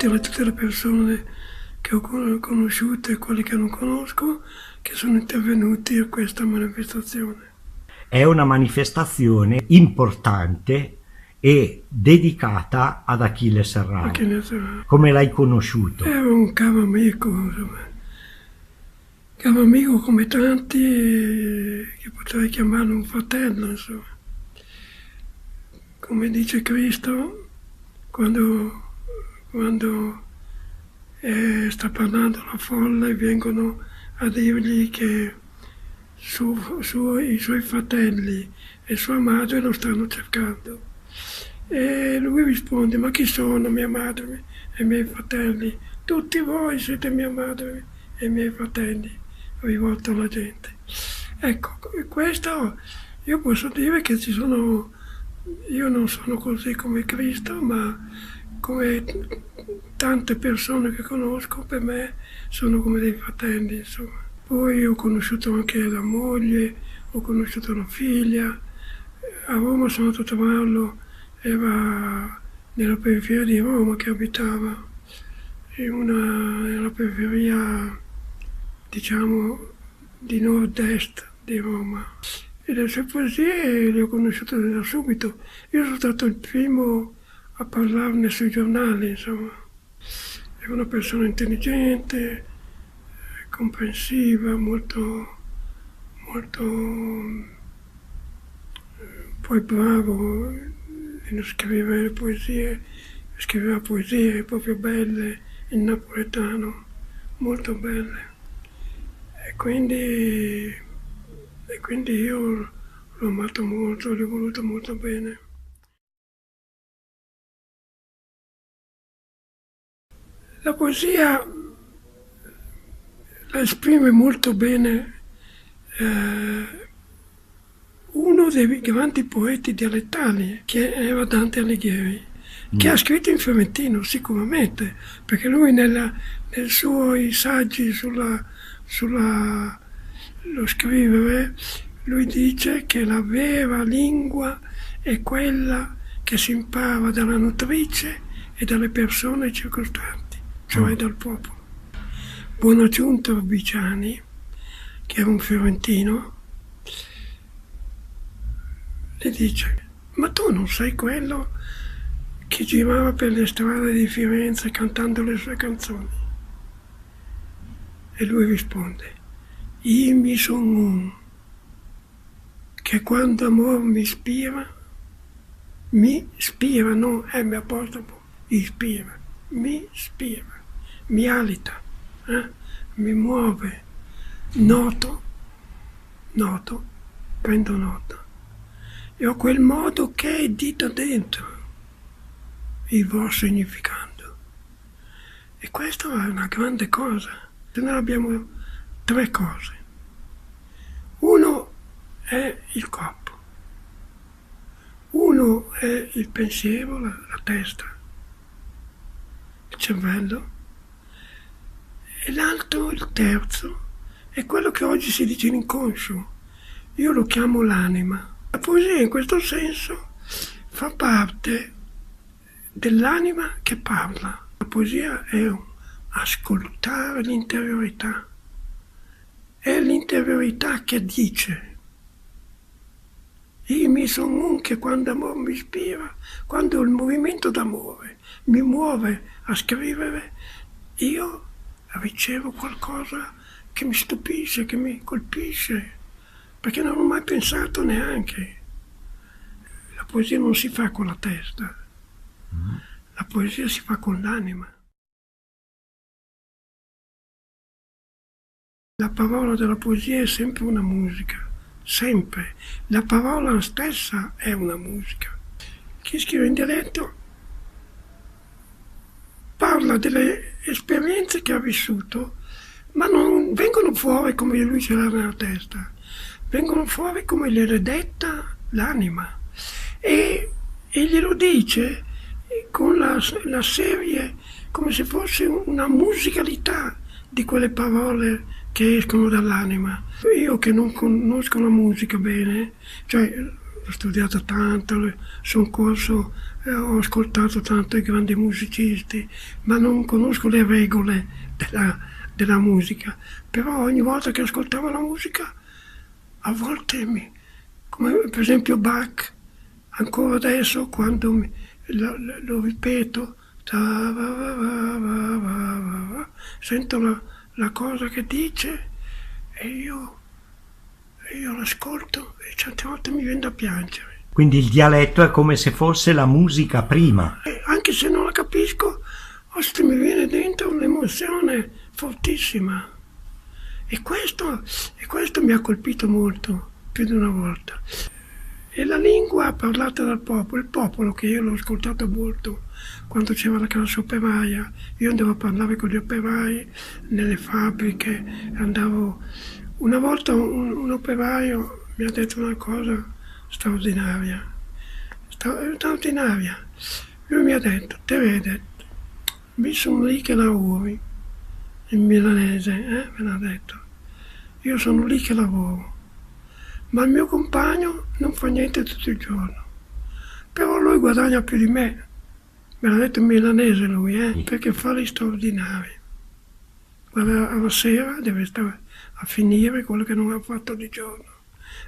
tutte le persone che ho conosciuto e quelli che non conosco, che sono intervenuti a questa manifestazione. È una manifestazione importante e dedicata ad Achille Serrao. Achille Serrao. Come l'hai conosciuto? Era un caro amico, insomma. Caro amico come tanti, che potrei chiamarlo un fratello, insomma. Come dice Cristo, quando sta parlando la folla e vengono a dirgli che i suoi fratelli e sua madre lo stanno cercando. E lui risponde: ma chi sono mia madre e i miei fratelli? Tutti voi siete mia madre e i miei fratelli, rivolto alla gente. Ecco, questo io posso dire che io non sono così come Cristo, ma come tante persone che conosco, per me sono come dei fratelli, insomma. Poi ho conosciuto anche la moglie, ho conosciuto la figlia. A Roma sono andato a trovarlo, era nella periferia di Roma che abitava, nella periferia, diciamo, di nord-est di Roma. E le sue poesie le ho conosciute da subito. Io sono stato il primo a parlarne sui giornali, insomma. Era una persona intelligente, comprensiva, molto poi bravo nello scrivere poesie, scriveva poesie proprio belle, in napoletano, molto belle. E quindi io l'ho amato molto, gli ho voluto molto bene. La poesia la esprime molto bene uno dei grandi poeti dialettali, che era Dante Alighieri, che ha scritto in fiorentino sicuramente, perché lui nei suoi saggi lo scrivere, lui dice che la vera lingua è quella che si impara dalla nutrice e dalle persone circostanti, cioè dal popolo. Buonaggiunto Urbiciani, che era un fiorentino, le dice: ma tu non sei quello che girava per le strade di Firenze cantando le sue canzoni? E lui risponde: io mi son un che quando amor mi ispira, non M apostrofo, ispira, mi ispira, mi alita, mi muove, noto, prendo nota. E ho quel modo che è dito dentro il vostro significando. E questo è una grande cosa. Noi abbiamo tre cose. Uno è il corpo, uno è il pensiero, la testa, il cervello, e l'altro, il terzo, è quello che oggi si dice l'inconscio. Io lo chiamo l'anima. La poesia in questo senso fa parte dell'anima che parla. La poesia è ascoltare l'interiorità. È l'interiorità che dice. Io mi sono un che quando amore mi ispira, quando il movimento d'amore mi muove a scrivere, io ricevo qualcosa che mi stupisce, che mi colpisce, perché non ho mai pensato neanche. La poesia non si fa con la testa, la poesia si fa con l'anima. La parola della poesia è sempre una musica, sempre. La parola stessa è una musica. Chi scrive in dialetto parla delle esperienze che ha vissuto, ma non vengono fuori come lui ce l'ha nella testa, vengono fuori come gliel'è detta l'anima. E glielo dice con la serie, come se fosse una musicalità di quelle parole che escono dall'anima. Io che non conosco la musica bene, cioè ho studiato tanto, sono corso, ho ascoltato tanto i grandi musicisti, ma non conosco le regole della musica. Però ogni volta che ascoltavo la musica, a volte come per esempio Bach, ancora adesso quando lo ripeto, sento la cosa che dice e io l'ascolto e certe volte mi viene da piangere. Quindi il dialetto è come se fosse la musica prima. E anche se non la capisco, mi viene dentro un'emozione fortissima. E questo mi ha colpito molto, più di una volta. E la lingua parlata dal popolo, il popolo che io l'ho ascoltato molto quando c'era la classe operaia, io andavo a parlare con gli operai nelle fabbriche, una volta un operaio mi ha detto una cosa straordinaria. Lui mi ha detto, te vede, mi sono lì che lavori, in milanese, me l'ha detto, io sono lì che lavoro. Ma il mio compagno non fa niente tutto il giorno, però lui guadagna più di me, me l'ha detto in milanese lui, perché fa gli straordinari. Guarda, alla sera deve stare a finire quello che non ha fatto di giorno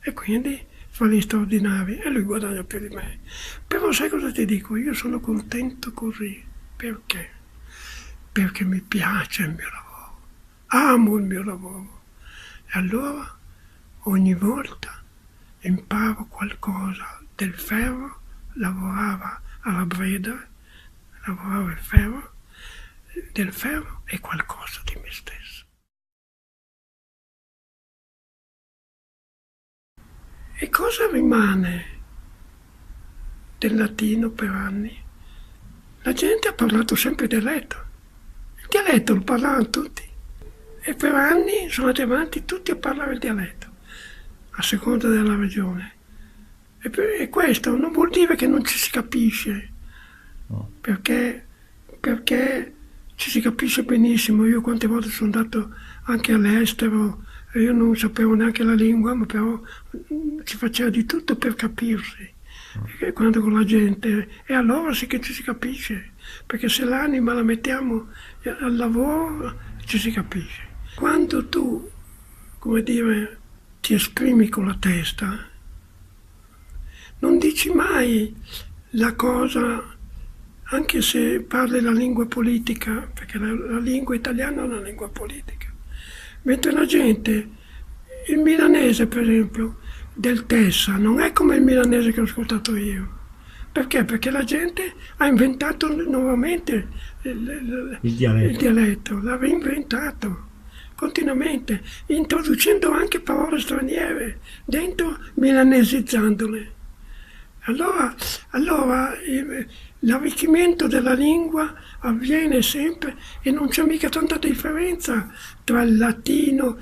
e quindi fa gli straordinari e lui guadagna più di me. Però sai cosa ti dico? Io sono contento così, perché? Perché mi piace il mio lavoro, amo il mio lavoro e allora ogni volta imparo qualcosa del ferro, lavorava alla Breda, lavorava il ferro, del ferro e qualcosa di me stesso. E cosa rimane del latino per anni? La gente ha parlato sempre dialetto, il dialetto lo parlavano tutti e per anni sono andati avanti tutti a parlare il dialetto, a seconda della regione. E questo non vuol dire che non ci si capisce, perché ci si capisce benissimo. Io quante volte sono andato anche all'estero e io non sapevo neanche la lingua, ma però si faceva di tutto per capirsi. E quando con la gente, e allora sì che ci si capisce, perché se l'anima la mettiamo al lavoro ci si capisce. Quando tu, come dire, ti esprimi con la testa, non dici mai la cosa, anche se parli la lingua politica, perché la lingua italiana è una lingua politica. Mentre la gente, il milanese per esempio, del Tessa, non è come il milanese che ho ascoltato io. Perché? Perché la gente ha inventato nuovamente il dialetto, l'ha reinventato continuamente, introducendo anche parole straniere dentro, milanesizzandole. Allora l'arricchimento della lingua avviene sempre e non c'è mica tanta differenza tra il latino.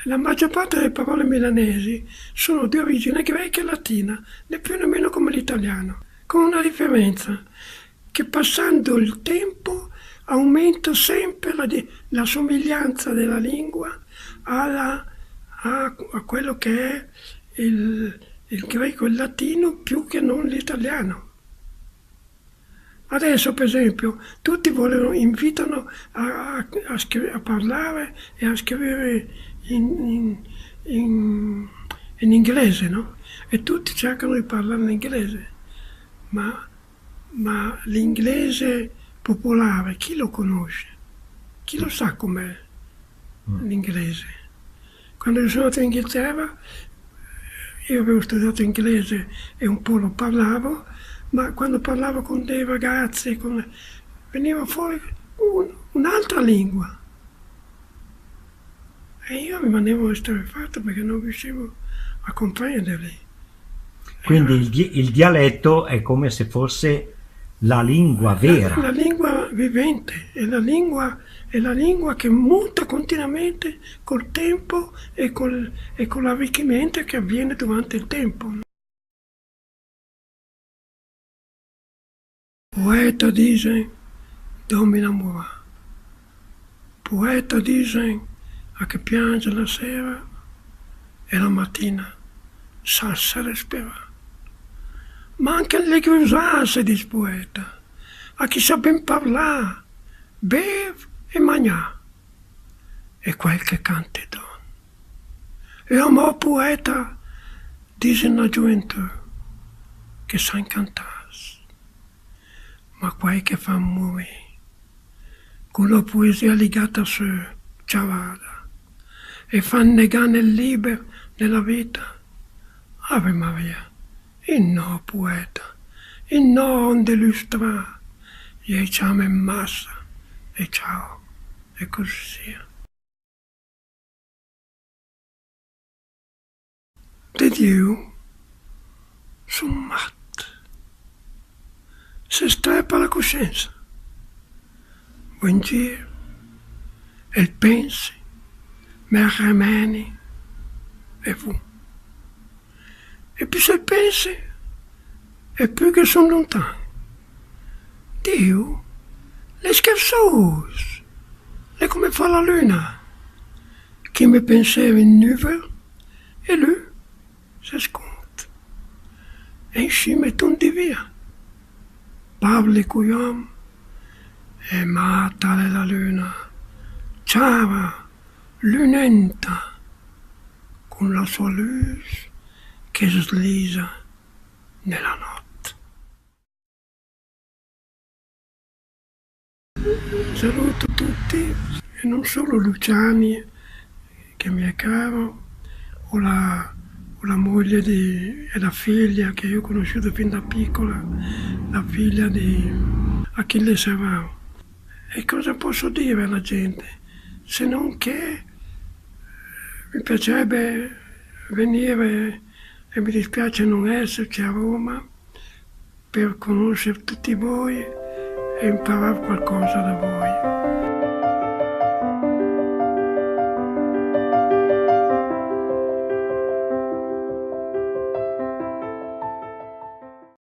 La maggior parte delle parole milanesi sono di origine greca e latina, né più né meno come l'italiano, con una differenza, che passando il tempo aumenta sempre la somiglianza della lingua a quello che è il greco e il latino più che non l'italiano. Adesso per esempio tutti invitano a parlare e a scrivere in inglese, no? E tutti cercano di parlare in inglese, ma l'inglese popolare chi lo conosce? Chi lo sa com'è l'inglese? Quando io sono andato in Inghilterra, io avevo studiato inglese e un po' lo parlavo, ma quando parlavo con dei ragazzi veniva fuori un'altra lingua. E io rimanevo esterrefatto perché non riuscivo a comprenderli. Quindi il dialetto è come se fosse la lingua vera. La lingua vivente, è la lingua che muta continuamente col tempo e con l'arricchimento che avviene durante il tempo. Poeta dicen, domina mura. Poeta dicen, a che piange la sera e la mattina sa se respira. ma anche le usarsi di poeta, a chi sa ben parlare, bev e mangiare, e quel che canta don. E amo poeta dice la gioventù che sa incantare, ma quel che fa morire, con la poesia legata su ciavada, e fa negare il libero nella vita. Ave Maria, il no poeta, il no onde illustra, gli ciamo in massa, e ciao, e così sia. De Dio sono matto, si strappa la coscienza, buon giro, e il pensi, me remeni, e fu. E più se pensi, e più che sono lontano. Dio, le scherzoso, è come fa la luna, che mi pensava in nuvole, e lui si sconta. E insieme tutti via. Parli con l'uomo, e mata la luna, ciava, lunenta, con la sua luce che slisa nella notte. Saluto tutti, e non solo Luciani, che mi è caro, o la moglie e la figlia che io ho conosciuto fin da piccola, la figlia di Achille Serrao. E cosa posso dire alla gente? Se non che mi piacerebbe venire, e mi dispiace non esserci a Roma, per conoscere tutti voi e imparare qualcosa da voi.